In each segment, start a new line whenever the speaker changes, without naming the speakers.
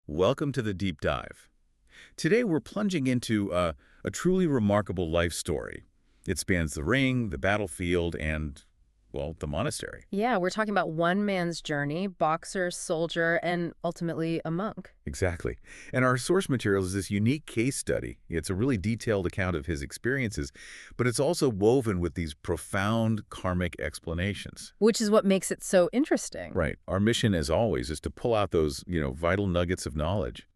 Welcome to the Deep Dive. Today we're plunging into a truly remarkable life story. It spans the ring, the battlefield, and, well, the monastery.
Yeah, we're talking about one man's journey, boxer, soldier, and ultimately a monk.
Exactly. And our source material is this unique case study. It's a really detailed account of his experiences, but it's also woven with these profound karmic explanations.
Which is what makes it so interesting.
Right. Our mission, as always, is to pull out those, vital nuggets of knowledge,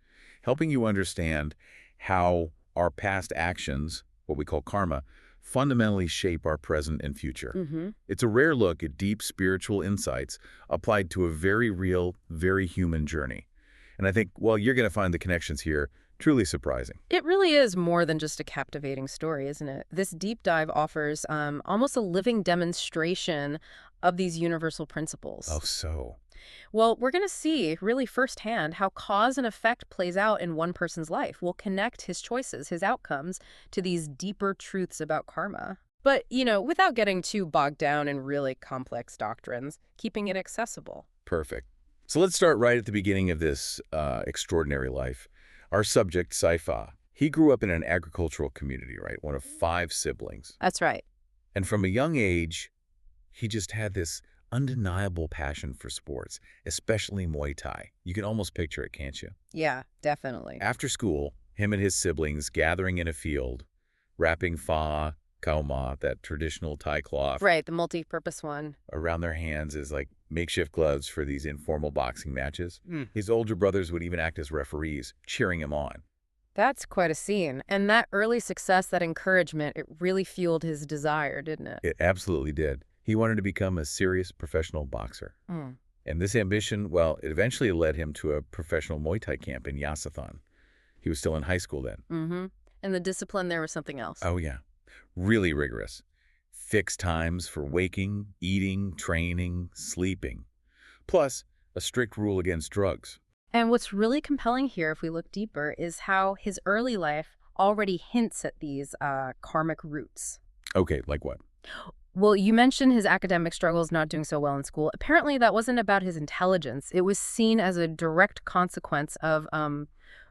helping you understand how our past actions, what we call karma, fundamentally shape our present and future. It's a rare look at deep spiritual insights applied to a very real, very human journey. And I think, well, you're going to find the connections here truly surprising.
It really is more than just a captivating story, isn't it? This deep dive offers almost a living demonstration of these universal principles.
Oh, so.
Well, we're going to see really firsthand how cause and effect plays out in one person's life. We'll connect his choices, his outcomes, to these deeper truths about karma. But, without getting too bogged down in really complex doctrines, keeping it accessible.
Perfect. So let's start right at the beginning of this extraordinary life. Our subject, Saifa, he grew up in an agricultural community, right? One of 5 siblings.
That's right.
And from a young age, he just had this undeniable passion for sports, especially Muay Thai. You can almost picture it, can't you?
Yeah, definitely.
After school, him and his siblings gathering in a field, wrapping fa, khao ma, that traditional Thai cloth,
Right, the multi-purpose one.
around their hands as like makeshift gloves for these informal boxing matches.
Mm.
His older brothers would even act as referees, cheering him on.
That's quite a scene. And that early success, that encouragement, it really fueled his desire, didn't it?
It absolutely did. He wanted to become a serious professional boxer.
Mm.
And this ambition, well, it eventually led him to a professional Muay Thai camp in Yasathon. He was still in high school then.
Mm-hmm. And the discipline there was something else.
Oh, yeah. Really rigorous. Fixed times for waking, eating, training, sleeping. Plus, a strict rule against drugs.
And what's really compelling here, if we look deeper, is how his early life already hints at these karmic roots.
Okay, like what?
Well, you mentioned his academic struggles, not doing so well in school. Apparently, that wasn't about his intelligence. It was seen as a direct consequence of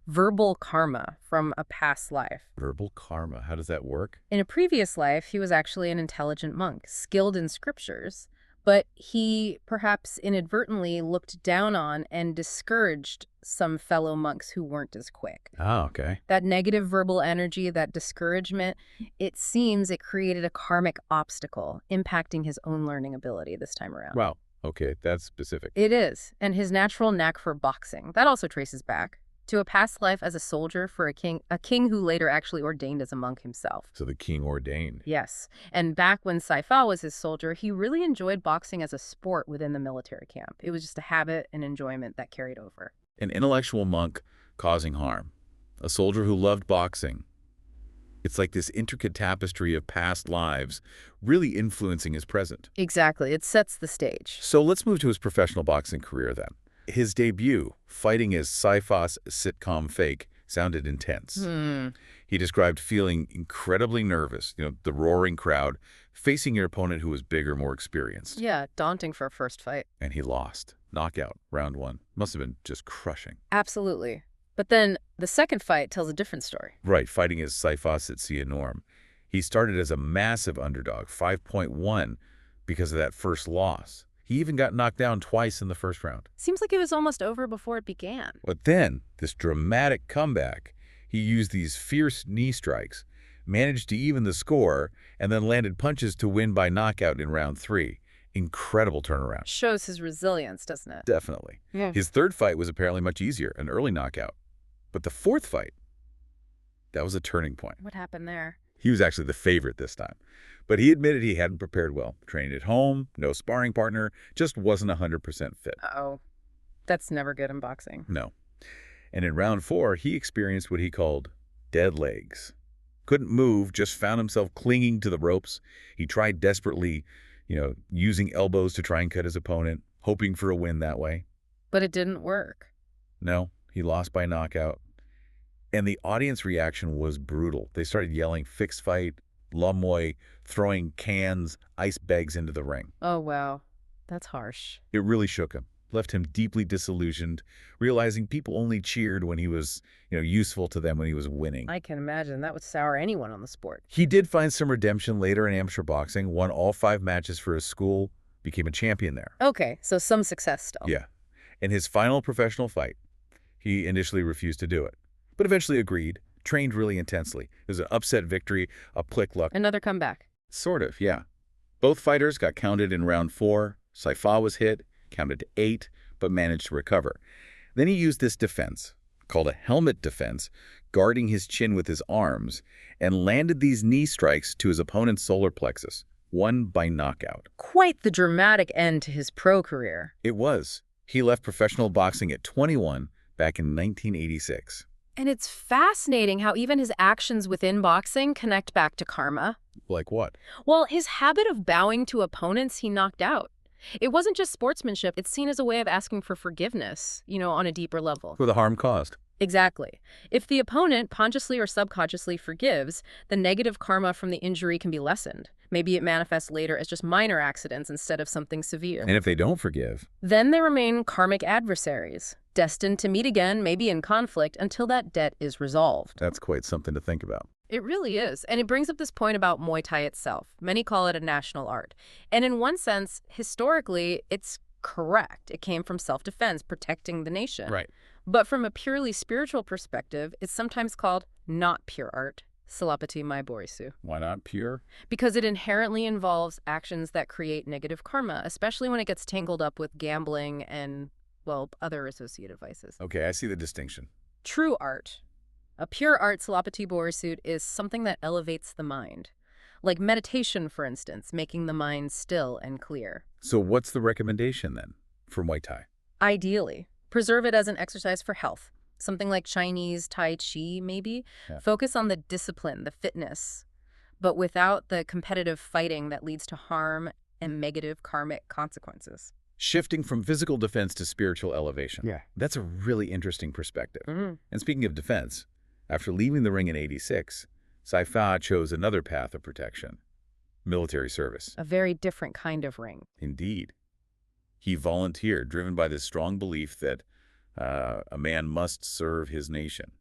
verbal karma from a past life.
Verbal karma. How does that work?
In a previous life, he was actually an intelligent monk, skilled in scriptures, but he perhaps inadvertently looked down on and discouraged some fellow monks who weren't as quick.
Ah, okay.
That negative verbal energy, that discouragement, it seems it created a karmic obstacle, impacting his own learning ability this time around.
Wow. Okay, that's specific.
It is. And his natural knack for boxing, that also traces back to a past life as a soldier for a king who later actually ordained as a monk himself.
So the king ordained.
Yes. And back when Saifa was his soldier, he really enjoyed boxing as a sport within the military camp. It was just a habit and enjoyment that carried over.
An intellectual monk causing harm. A soldier who loved boxing. It's like this intricate tapestry of past lives really influencing his present.
Exactly. It sets the stage.
So let's move to his professional boxing career then. His debut, fighting as Saifa's sitcom fake, sounded intense. He described feeling incredibly nervous, the roaring crowd, facing your opponent who was bigger, more experienced.
Yeah, daunting for a first fight.
And he lost. Knockout, round 1. Must have been just crushing.
Absolutely. But then the second fight tells a different story.
Right, fighting as Saifa Sit Sia Nhorm. He started as a massive underdog, 5.1, because of that first loss. He even got knocked down twice in the first round.
Seems like it was almost over before it began.
But then, this dramatic comeback, he used these fierce knee strikes, managed to even the score, and then landed punches to win by knockout in round 3. Incredible turnaround.
Shows his resilience, doesn't it?
Definitely.
Yeah.
His third fight was apparently much easier, an early knockout. But the fourth fight, that was a turning point.
What happened there?
He was actually the favorite this time. But he admitted he hadn't prepared well. Trained at home, no sparring partner, just wasn't 100% fit.
Uh-oh. That's never good in boxing.
No. And in round 4, he experienced what he called dead legs. Couldn't move, just found himself clinging to the ropes. He tried desperately, using elbows to try and cut his opponent, hoping for a win that way.
But it didn't work.
No, he lost by knockout. And the audience reaction was brutal. They started yelling, "Fixed fight," "Lamoy," throwing cans, ice bags into the ring.
Oh, wow. That's harsh.
It really shook him. left him deeply disillusioned, realizing people only cheered when he was, useful to them when he was winning.
I can imagine that would sour anyone on the sport.
He did find some redemption later in amateur boxing, won all 5 matches for his school, became a champion there.
Okay, so some success still.
Yeah. In his final professional fight, he initially refused to do it, but eventually agreed, trained really intensely. It was an upset victory, a plick luck.
Another comeback.
Sort of, yeah. Both fighters got counted in round 4. Saifa was hit, counted to 8, but managed to recover. Then he used this defense, called a helmet defense, guarding his chin with his arms, and landed these knee strikes to his opponent's solar plexus, won by knockout.
Quite the dramatic end to his pro career.
It was. He left professional boxing at 21 back in 1986.
And it's fascinating how even his actions within boxing connect back to karma.
Like what?
Well, his habit of bowing to opponents he knocked out. It wasn't just sportsmanship. It's seen as a way of asking for forgiveness, on a deeper level.
For the harm caused.
Exactly. If the opponent consciously or subconsciously forgives, the negative karma from the injury can be lessened. Maybe it manifests later as just minor accidents instead of something severe.
And if they don't forgive?
Then they remain karmic adversaries, destined to meet again, maybe in conflict, until that debt is resolved.
That's quite something to think about.
It really is. And it brings up this point about Muay Thai itself. Many call it a national art. And in one sense, historically, it's correct. It came from self-defense, protecting the nation.
Right.
But from a purely spiritual perspective, it's sometimes called not pure art. Salapati mai borisu.
Why not pure?
Because it inherently involves actions that create negative karma, especially when it gets tangled up with gambling and, other associated vices.
Okay, I see the distinction.
True art. A pure art Salapati Borisut is something that elevates the mind. Like meditation, for instance, making the mind still and clear.
So what's the recommendation then for Muay Thai?
Ideally, preserve it as an exercise for health. Something like Chinese Tai Chi, maybe.
Yeah.
Focus on the discipline, the fitness, but without the competitive fighting that leads to harm and negative karmic consequences.
Shifting from physical defense to spiritual elevation.
Yeah.
That's a really interesting perspective.
Mm-hmm.
And speaking of defense, after leaving the ring in '86, Saifa chose another path of protection, military service.
A very different kind of ring.
Indeed. He volunteered, driven by this strong belief that a man must serve his nation.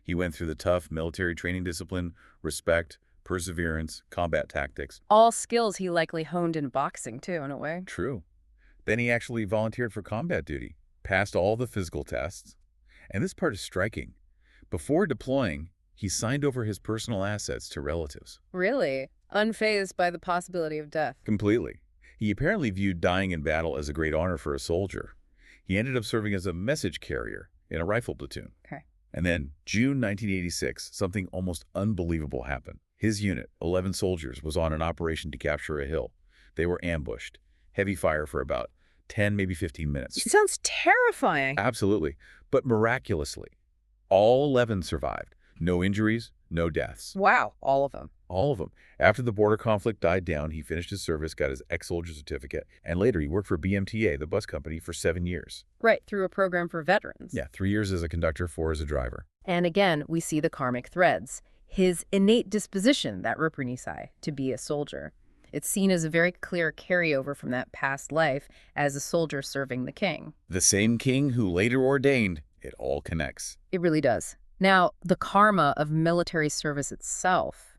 He went through the tough military training discipline, respect, perseverance, combat tactics.
All skills he likely honed in boxing, too, in a way.
True. Then he actually volunteered for combat duty, passed all the physical tests. And this part is striking. Before deploying, he signed over his personal assets to relatives.
Really? Unfazed by the possibility of death.
Completely. He apparently viewed dying in battle as a great honor for a soldier. He ended up serving as a message carrier in a rifle platoon.
Okay.
And then, June 1986, something almost unbelievable happened. His unit, 11 soldiers, was on an operation to capture a hill. They were ambushed. Heavy fire for about 10, maybe 15 minutes.
It sounds terrifying.
Absolutely. But miraculously, all 11 survived. No injuries, no deaths.
Wow, all of them.
All of them. After the border conflict died down, he finished his service, got his ex-soldier certificate, and later he worked for BMTA, the bus company, for 7 years.
Right, through a program for veterans.
Yeah, 3 years as a conductor, 4 as a driver.
And again, we see the karmic threads. His innate disposition, that repercussions, to be a soldier. It's seen as a very clear carryover from that past life as a soldier serving the king.
The same king who later ordained, it all connects.
It really does. Now, the karma of military service itself,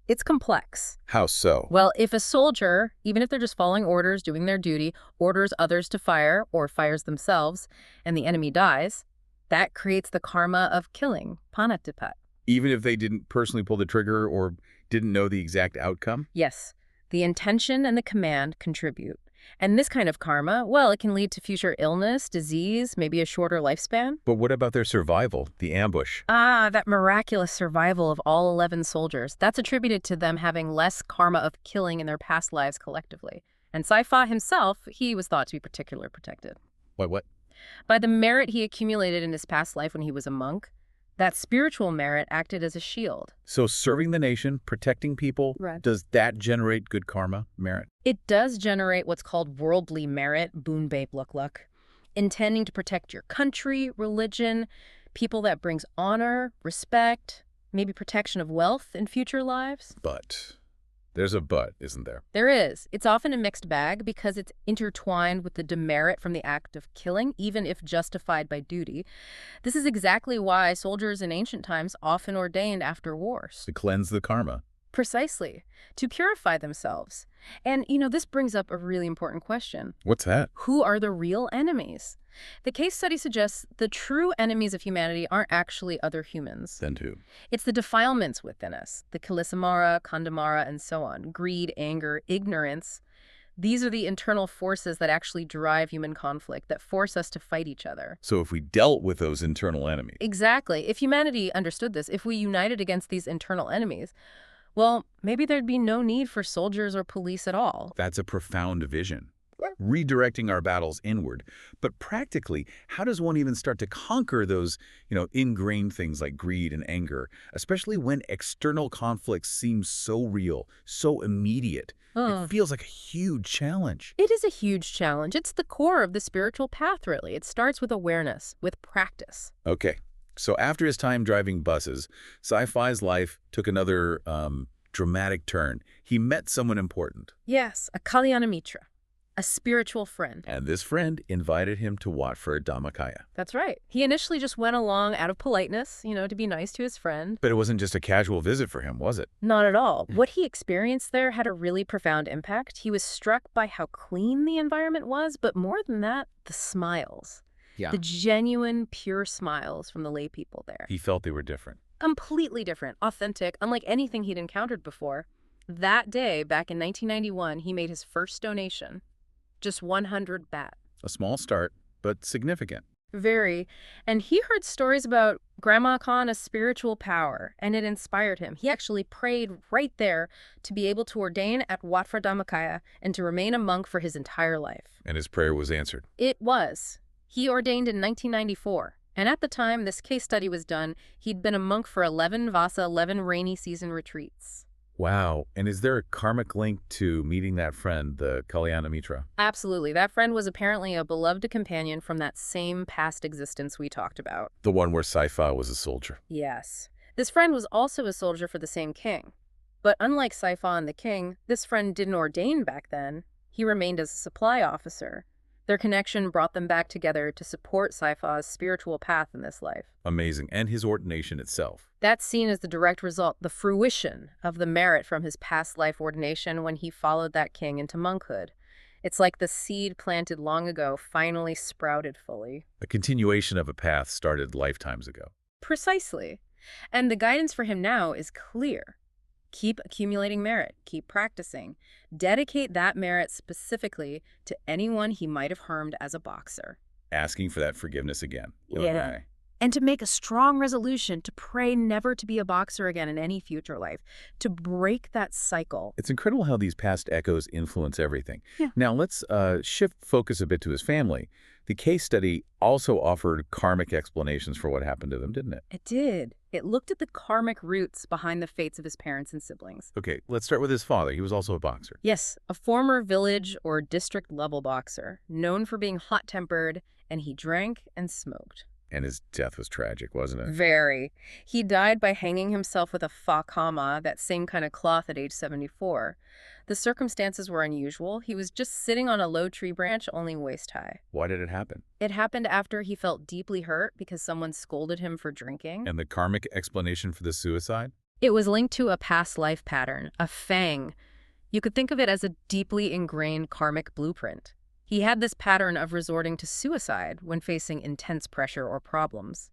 it's complex.
How so?
Well, if a soldier, even if they're just following orders, doing their duty, orders others to fire or fires themselves, and the enemy dies, that creates the karma of killing, panatipat.
Even if they didn't personally pull the trigger or didn't know the exact outcome?
Yes. The intention and the command contribute. And this kind of karma, well, it can lead to future illness, disease, maybe a shorter lifespan.
But what about their survival, the ambush?
That miraculous survival of all 11 soldiers. That's attributed to them having less karma of killing in their past lives collectively. And Saifa himself, he was thought to be particularly protected.
What?
By the merit he accumulated in his past life when he was a monk. That spiritual merit acted as a shield.
So serving the nation, protecting people,
Right.
Does that generate good karma, merit?
It does generate what's called worldly merit, boon babe luck, intending to protect your country, religion, people that brings honor, respect, maybe protection of wealth in future lives.
But There's a but, isn't there?
There is. It's often a mixed bag because it's intertwined with the demerit from the act of killing, even if justified by duty. This is exactly why soldiers in ancient times often ordained after wars.
To cleanse the karma.
Precisely. To purify themselves. And, this brings up a really important question.
What's that?
Who are the real enemies? The case study suggests the true enemies of humanity aren't actually other humans.
Then who?
It's the defilements within us, the kalisamara, kandamara, and so on. Greed, anger, ignorance. These are the internal forces that actually drive human conflict, that force us to fight each other.
So if we dealt with those internal enemies.
Exactly. If humanity understood this, if we united against these internal enemies, well, maybe there'd be no need for soldiers or police at all.
That's a profound vision. Redirecting our battles inward. But practically, how does one even start to conquer those, ingrained things like greed and anger, especially when external conflicts seem so real, so immediate? It feels like a huge challenge.
It is a huge challenge. It's the core of the spiritual path, really. It starts with awareness, with practice.
Okay. So after his time driving buses, Saifa's life took another dramatic turn. He met someone important.
Yes, a Kalyana Mitra, a spiritual friend.
And this friend invited him to what for a Dhammakaya.
That's right. He initially just went along out of politeness, to be nice to his friend.
But it wasn't just a casual visit for him, was it?
Not at all. What he experienced there had a really profound impact. He was struck by how clean the environment was, but more than that, the smiles.
Yeah.
The genuine, pure smiles from the lay people there.
He felt they were different.
Completely different, authentic, unlike anything he'd encountered before. That day, back in 1991, he made his first donation. Just 100 baht.
A small start, but significant.
Very. And he heard stories about Grandma Khan's spiritual power, and it inspired him. He actually prayed right there to be able to ordain at Wat Phra Dhammakaya and to remain a monk for his entire life.
And his prayer was answered.
It was. He ordained in 1994. And at the time this case study was done, he'd been a monk for 11 Vasa, 11 rainy season retreats.
Wow. And is there a karmic link to meeting that friend, the Kalyana Mitra?
Absolutely. That friend was apparently a beloved companion from that same past existence we talked about.
The one where Saifa was a soldier.
Yes. This friend was also a soldier for the same king. But unlike Saifa and the king, this friend didn't ordain back then. He remained as a supply officer. Their connection brought them back together to support Saifa's spiritual path in this life.
Amazing. And his ordination itself.
That's seen as the direct result, the fruition of the merit from his past life ordination when he followed that king into monkhood. It's like the seed planted long ago finally sprouted fully.
A continuation of a path started lifetimes ago.
Precisely. And the guidance for him now is clear. Keep accumulating merit. Keep practicing. Dedicate that merit specifically to anyone he might have harmed as a boxer.
Asking for that forgiveness again.
Yeah.
Okay.
And to make a strong resolution to pray never to be a boxer again in any future life. To break that cycle.
It's incredible how these past echoes influence everything.
Yeah.
Now let's shift focus a bit to his family. The case study also offered karmic explanations for what happened to them, didn't it?
It did. It looked at the karmic roots behind the fates of his parents and siblings.
Okay, let's start with his father. He was also a boxer.
Yes, a former village or district level boxer, known for being hot-tempered, and he drank and smoked.
And his death was tragic, wasn't it?
Very. He died by hanging himself with a fakama, that same kind of cloth, at age 74. The circumstances were unusual. He was just sitting on a low tree branch, only waist high.
Why did it happen?
It happened after he felt deeply hurt because someone scolded him for drinking.
And the karmic explanation for the suicide?
It was linked to a past life pattern, a fang. You could think of it as a deeply ingrained karmic blueprint. He had this pattern of resorting to suicide when facing intense pressure or problems.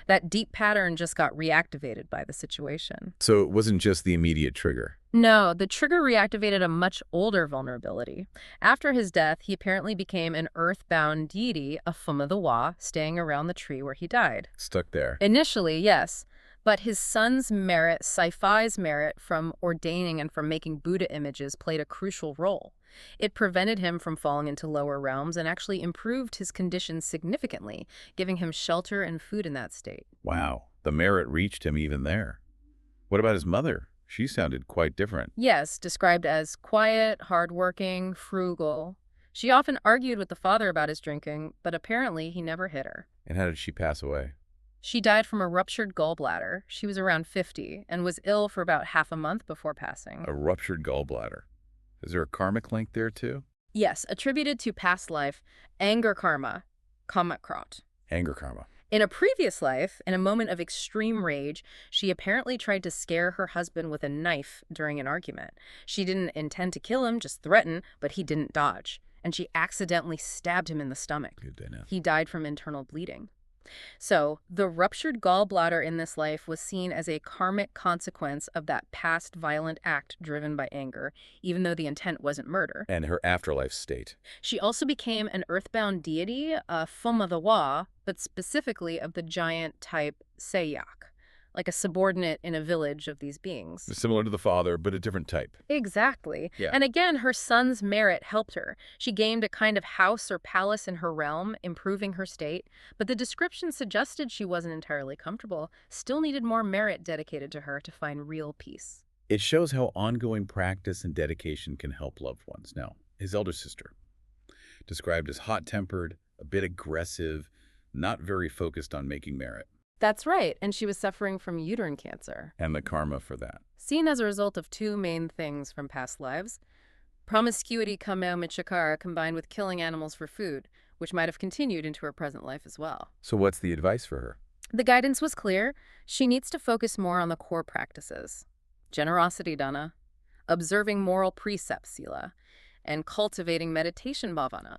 That deep pattern just got reactivated by the situation.
So it wasn't just the immediate trigger.
No, the trigger reactivated a much older vulnerability. After his death, he apparently became an earthbound deity, a Phuma the Wa, staying around the tree where he died.
Stuck there.
Initially, yes. But his son's merit, Saifa's merit from ordaining and from making Buddha images, played a crucial role. It prevented him from falling into lower realms and actually improved his condition significantly, giving him shelter and food in that state.
Wow, the merit reached him even there. What about his mother? She sounded quite different.
Yes, described as quiet, hardworking, frugal. She often argued with the father about his drinking, but apparently he never hit her.
And how did she pass away?
She died from a ruptured gallbladder. She was around 50 and was ill for about half a month before passing.
A ruptured gallbladder. Is there a karmic link there too?
Yes, attributed to past life, anger karma, kamakrat.
Anger karma.
In a previous life, in a moment of extreme rage, she apparently tried to scare her husband with a knife during an argument. She didn't intend to kill him, just threaten, but he didn't dodge. And she accidentally stabbed him in the stomach.
Good to know.
He died from internal bleeding. So, the ruptured gallbladder in this life was seen as a karmic consequence of that past violent act driven by anger, even though the intent wasn't murder.
And her afterlife state.
She also became an earthbound deity, a Fuma the Wa, but specifically of the giant type Sayak, like a subordinate in a village of these beings.
Similar to the father, but a different type.
Exactly.
Yeah.
And again, her son's merit helped her. She gained a kind of house or palace in her realm, improving her state. But the description suggested she wasn't entirely comfortable, still needed more merit dedicated to her to find real peace.
It shows how ongoing practice and dedication can help loved ones. Now, his elder sister, described as hot-tempered, a bit aggressive, not very focused on making merit.
That's right, and she was suffering from uterine cancer.
And the karma for that.
Seen as a result of two main things from past lives. Promiscuity kameo michakara combined with killing animals for food, which might have continued into her present life as well.
So what's the advice for her?
The guidance was clear. She needs to focus more on the core practices. Generosity dana, observing moral precepts sila, and cultivating meditation bhavana.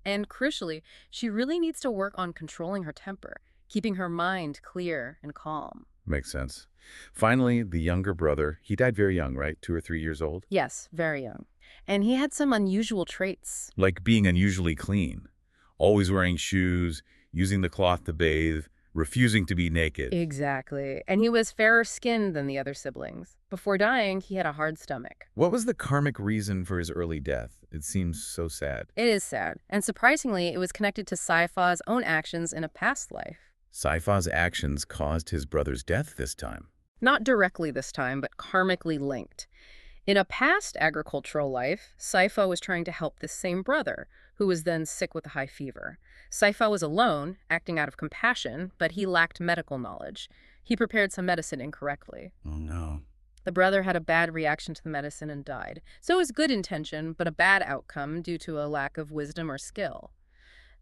And crucially, she really needs to work on controlling her temper, keeping her mind clear and calm.
Makes sense. Finally, the younger brother, he died very young, right? 2 or 3 years old?
Yes, very young. And he had some unusual traits.
Like being unusually clean, always wearing shoes, using the cloth to bathe, refusing to be naked.
Exactly. And he was fairer skinned than the other siblings. Before dying, he had a hard stomach.
What was the karmic reason for his early death? It seems so sad.
It is sad. And surprisingly, it was connected to Saifa's own actions in a past life.
Saifa's actions caused his brother's death this time.
Not directly this time, but karmically linked. In a past agricultural life, Saifa was trying to help this same brother, who was then sick with a high fever. Saifa was alone, acting out of compassion, but he lacked medical knowledge. He prepared some medicine incorrectly.
Oh, no.
The brother had a bad reaction to the medicine and died. So it was good intention, but a bad outcome due to a lack of wisdom or skill.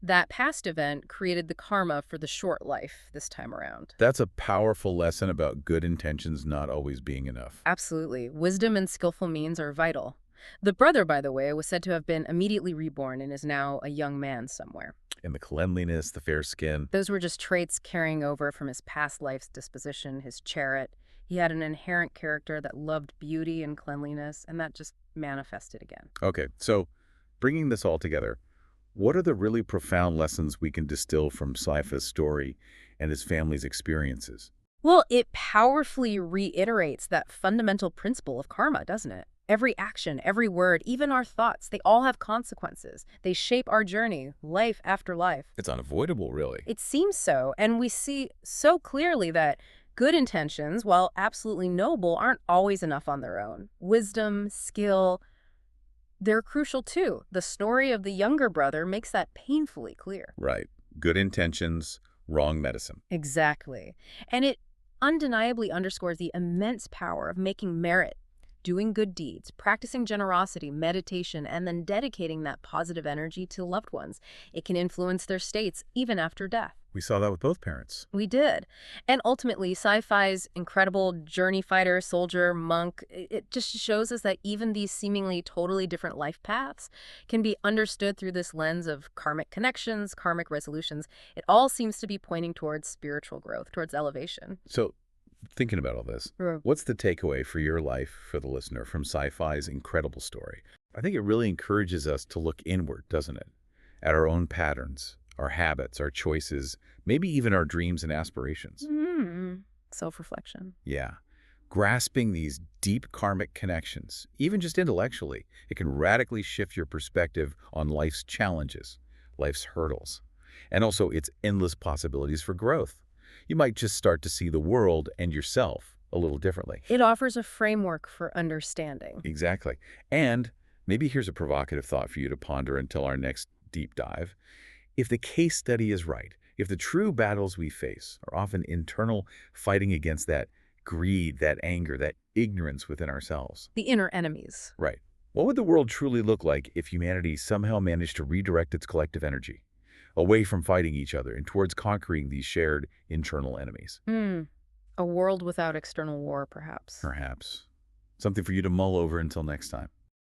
That past event created the karma for the short life this time around.
That's a powerful lesson about good intentions not always being enough.
Absolutely. Wisdom and skillful means are vital. The brother, by the way, was said to have been immediately reborn and is now a young man somewhere.
And the cleanliness, the fair skin.
Those were just traits carrying over from his past life's disposition, his chariot. He had an inherent character that loved beauty and cleanliness, and that just manifested again.
Okay, so bringing this all together, what are the really profound lessons we can distill from Saifa's story and his family's experiences?
Well, it powerfully reiterates that fundamental principle of karma, doesn't it? Every action, every word, even our thoughts, they all have consequences. They shape our journey, life after life.
It's unavoidable, really.
It seems so, and we see so clearly that good intentions, while absolutely noble, aren't always enough on their own. Wisdom, skill, they're crucial too. The story of the younger brother makes that painfully clear.
Right. Good intentions, wrong medicine.
Exactly. And it undeniably underscores the immense power of making merit, doing good deeds, practicing generosity, meditation, and then dedicating that positive energy to loved ones. It can influence their states even after death.
We saw that with both parents.
We did. And ultimately, Saifa's incredible journey fighter, soldier, monk, it just shows us that even these seemingly totally different life paths can be understood through this lens of karmic connections, karmic resolutions. It all seems to be pointing towards spiritual growth, towards elevation.
So, thinking about all this, what's the takeaway for your life, for the listener, from Saifa's incredible story? I think it really encourages us to look inward, doesn't it? At our own patterns, our habits, our choices, maybe even our dreams and aspirations.
Self-reflection.
Yeah. Grasping these deep karmic connections, even just intellectually, it can radically shift your perspective on life's challenges, life's hurdles, and also its endless possibilities for growth. You might just start to see the world and yourself a little differently.
It offers a framework for understanding.
Exactly. And maybe here's a provocative thought for you to ponder until our next deep dive. If the case study is right, If the true battles we face are often internal, fighting against that greed, that anger, that ignorance within ourselves.
The inner enemies.
Right. What would the world truly look like if humanity somehow managed to redirect its collective energy away from fighting each other and towards conquering these shared internal enemies?
Hmm. A world without external war, perhaps.
Perhaps. Something for you to mull over until next time.